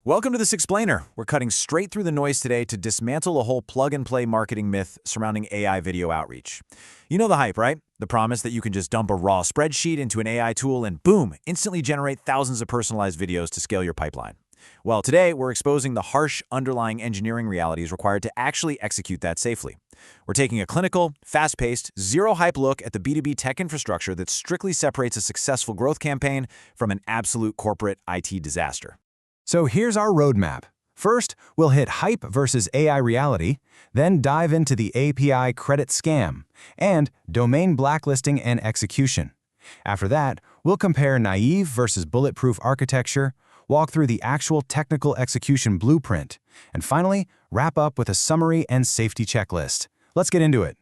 Welcome to this explainer. We're cutting straight through the noise today to dismantle a whole plug-and-play marketing myth surrounding AI video outreach. You know the hype, right? The promise that you can just dump a raw spreadsheet into an AI tool and boom, instantly generate thousands of personalized videos to scale your pipeline. Well, today we're exposing the harsh underlying engineering realities required to actually execute that safely. We're taking a clinical, fast-paced, zero-hype look at the B2B tech infrastructure that strictly separates a successful growth campaign from an absolute corporate IT disaster. So here's our roadmap. First, we'll hit hype versus AI reality, then dive into the API credit scam, and domain blacklisting and execution. After that, we'll compare naive versus bulletproof architecture, walk through the actual technical execution blueprint, and finally, wrap up with a summary and safety checklist. Let's get into it.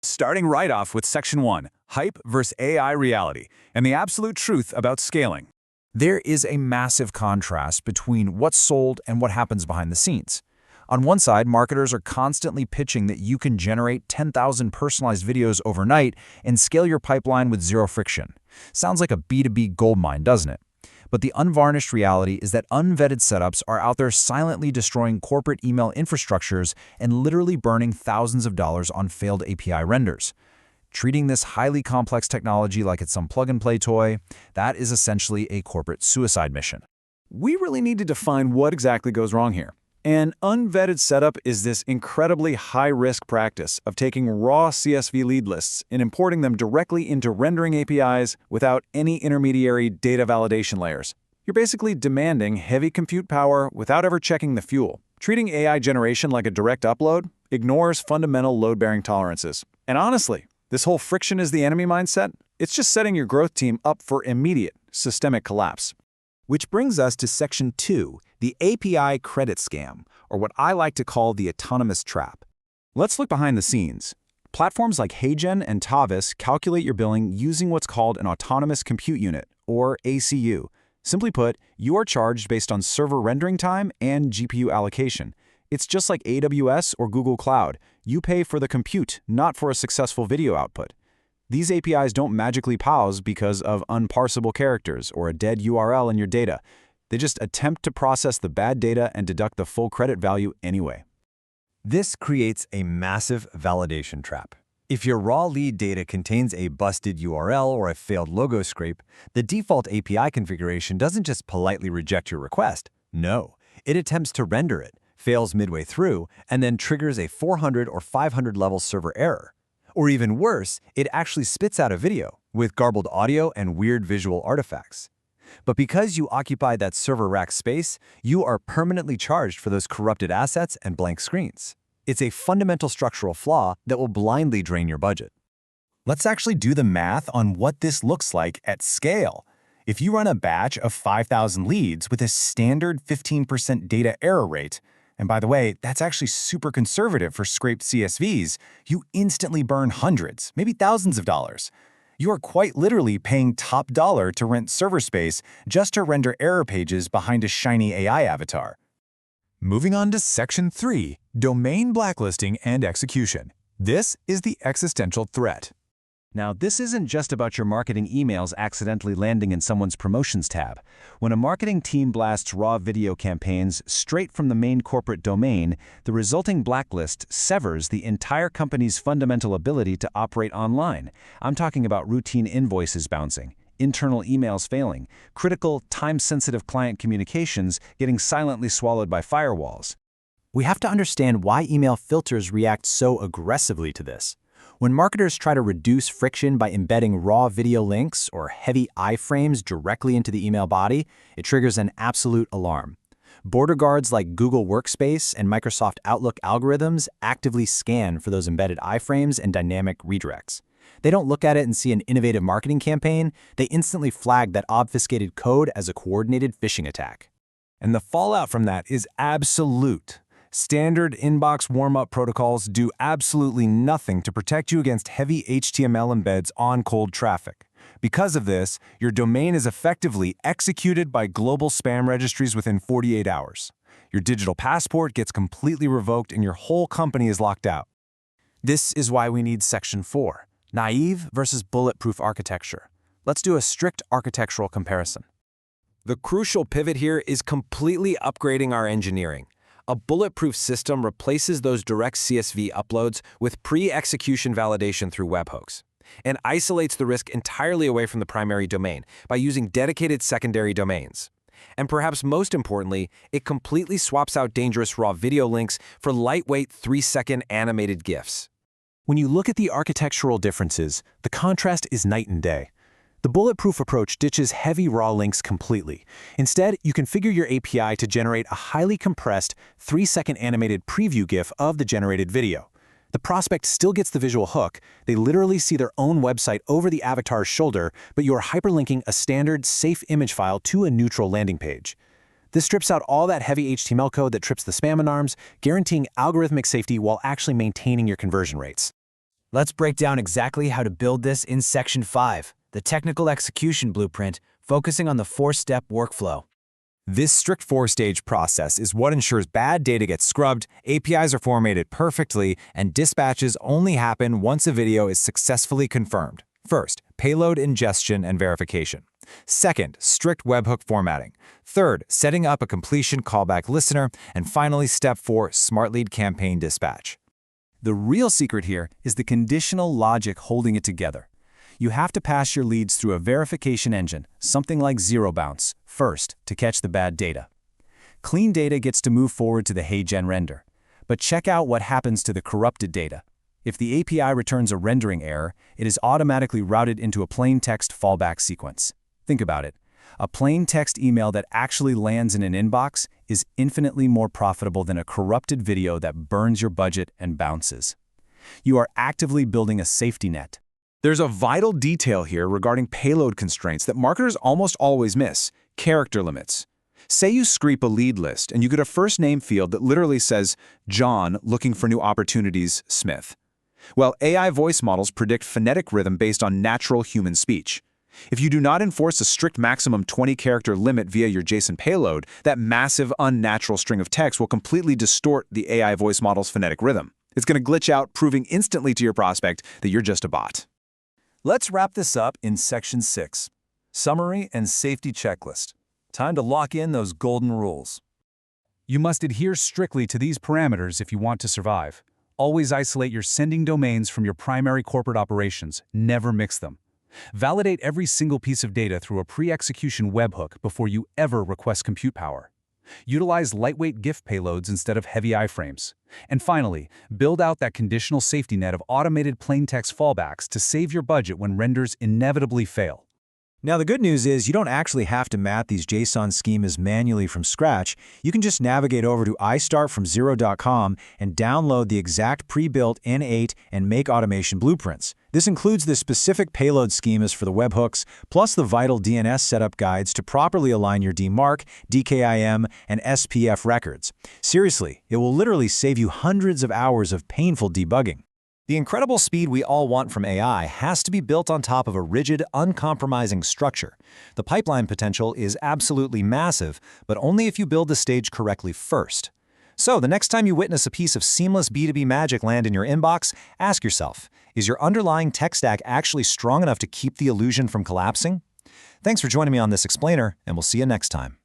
Starting right off with Section 1, Hype versus AI Reality, and the absolute truth about scaling. There is a massive contrast between what's sold and what happens behind the scenes. On one side, marketers are constantly pitching that you can generate 10,000 personalized videos overnight and scale your pipeline with zero friction. Sounds like a B2B goldmine, doesn't it? But the unvarnished reality is that unvetted setups are out there silently destroying corporate email infrastructures and literally burning thousands of dollars on failed API renders. Treating this highly complex technology like it's some plug-and-play toy, that is essentially a corporate suicide mission. We really need to define what exactly goes wrong here. An unvetted setup is this incredibly high-risk practice of taking raw CSV lead lists and importing them directly into rendering APIs without any intermediary data validation layers. You're basically demanding heavy compute power without ever checking the fuel. Treating AI generation like a direct upload ignores fundamental load-bearing tolerances. And honestly, this whole friction is the enemy mindset, it's just setting your growth team up for immediate, systemic collapse. Which brings us to Section 2, the API credit scam, or what I like to call the autonomous trap. Let's look behind the scenes. Platforms like HeyGen and Tavis calculate your billing using what's called an autonomous compute unit, or ACU. Simply put, you are charged based on server rendering time and GPU allocation. It's just like AWS or Google Cloud. You pay for the compute, not for a successful video output. These APIs don't magically pause because of unparsable characters or a dead URL in your data. They just attempt to process the bad data and deduct the full credit value anyway. This creates a massive validation trap. If your raw lead data contains a busted URL or a failed logo scrape, the default API configuration doesn't just politely reject your request. No, it attempts to render it, fails midway through, and then triggers a 400 or 500 level server error. Or even worse, it actually spits out a video with garbled audio and weird visual artifacts. But because you occupy that server rack space, you are permanently charged for those corrupted assets and blank screens. It's a fundamental structural flaw that will blindly drain your budget. Let's actually do the math on what this looks like at scale. If you run a batch of 5,000 leads with a standard 15% data error rate, and by the way, that's actually super conservative for scraped CSVs, you instantly burn hundreds, maybe thousands of dollars. You are quite literally paying top dollar to rent server space just to render error pages behind a shiny AI avatar. Moving on to Section 3, Domain Blacklisting and Execution. This is the existential threat. Now, this isn't just about your marketing emails accidentally landing in someone's promotions tab. When a marketing team blasts raw video campaigns straight from the main corporate domain, the resulting blacklist severs the entire company's fundamental ability to operate online. I'm talking about routine invoices bouncing, internal emails failing, critical, time-sensitive client communications getting silently swallowed by firewalls. We have to understand why email filters react so aggressively to this. When marketers try to reduce friction by embedding raw video links or heavy iframes directly into the email body, it triggers an absolute alarm. Border guards like Google Workspace and Microsoft Outlook algorithms actively scan for those embedded iframes and dynamic redirects. They don't look at it and see an innovative marketing campaign, they instantly flag that obfuscated code as a coordinated phishing attack. And the fallout from that is absolute. Standard inbox warm-up protocols do absolutely nothing to protect you against heavy HTML embeds on cold traffic. Because of this, your domain is effectively executed by global spam registries within 48 hours. Your digital passport gets completely revoked and your whole company is locked out. This is why we need Section 4, Naive versus Bulletproof architecture. Let's do a strict architectural comparison. The crucial pivot here is completely upgrading our engineering. A Bulletproof system replaces those direct CSV uploads with pre-execution validation through webhooks and isolates the risk entirely away from the primary domain by using dedicated secondary domains. And perhaps most importantly, it completely swaps out dangerous raw video links for lightweight 3-second animated GIFs. When you look at the architectural differences, the contrast is night and day. The Bulletproof approach ditches heavy raw links completely. Instead, you configure your API to generate a highly compressed 3-second animated preview GIF of the generated video. The prospect still gets the visual hook. They literally see their own website over the avatar's shoulder, but you are hyperlinking a standard, safe image file to a neutral landing page. This strips out all that heavy HTML code that trips the spam alarms, guaranteeing algorithmic safety while actually maintaining your conversion rates. Let's break down exactly how to build this in Section 5, the technical execution blueprint, focusing on the 4-step workflow. This strict 4-stage process is what ensures bad data gets scrubbed, APIs are formatted perfectly, and dispatches only happen once a video is successfully confirmed. First, payload ingestion and verification. Second, strict webhook formatting. Third, setting up a completion callback listener. And finally, step 4, Smartlead campaign dispatch. The real secret here is the conditional logic holding it together. You have to pass your leads through a verification engine, something like zero bounce, first to catch the bad data. Clean data gets to move forward to the HeyGen render. But check out what happens to the corrupted data. If the API returns a rendering error, it is automatically routed into a plain text fallback sequence. Think about it. A plain text email that actually lands in an inbox is infinitely more profitable than a corrupted video that burns your budget and bounces. You are actively building a safety net. There's a vital detail here regarding payload constraints that marketers almost always miss: character limits. Say you scrape a lead list and you get a first name field that literally says, John looking for new opportunities, Smith. Well, AI voice models predict phonetic rhythm based on natural human speech. If you do not enforce a strict maximum 20-character limit via your JSON payload, that massive unnatural string of text will completely distort the AI voice model's phonetic rhythm. It's going to glitch out, proving instantly to your prospect that you're just a bot. Let's wrap this up in Section 6, Summary and Safety Checklist. Time to lock in those golden rules. You must adhere strictly to these parameters if you want to survive. Always isolate your sending domains from your primary corporate operations. Never mix them. Validate every single piece of data through a pre-execution webhook before you ever request compute power. Utilize lightweight GIF payloads instead of heavy iframes. And finally, build out that conditional safety net of automated plain text fallbacks to save your budget when renders inevitably fail. Now, the good news is you don't actually have to map these JSON schemas manually from scratch. You can just navigate over to istartfromzero.com and download the exact pre-built N8 and Make automation blueprints. This includes the specific payload schemas for the webhooks, plus the vital DNS setup guides to properly align your DMARC, DKIM, and SPF records. Seriously, it will literally save you hundreds of hours of painful debugging. The incredible speed we all want from AI has to be built on top of a rigid, uncompromising structure. The pipeline potential is absolutely massive, but only if you build the stage correctly first. So the next time you witness a piece of seamless B2B magic land in your inbox, ask yourself, is your underlying tech stack actually strong enough to keep the illusion from collapsing? Thanks for joining me on this explainer, and we'll see you next time.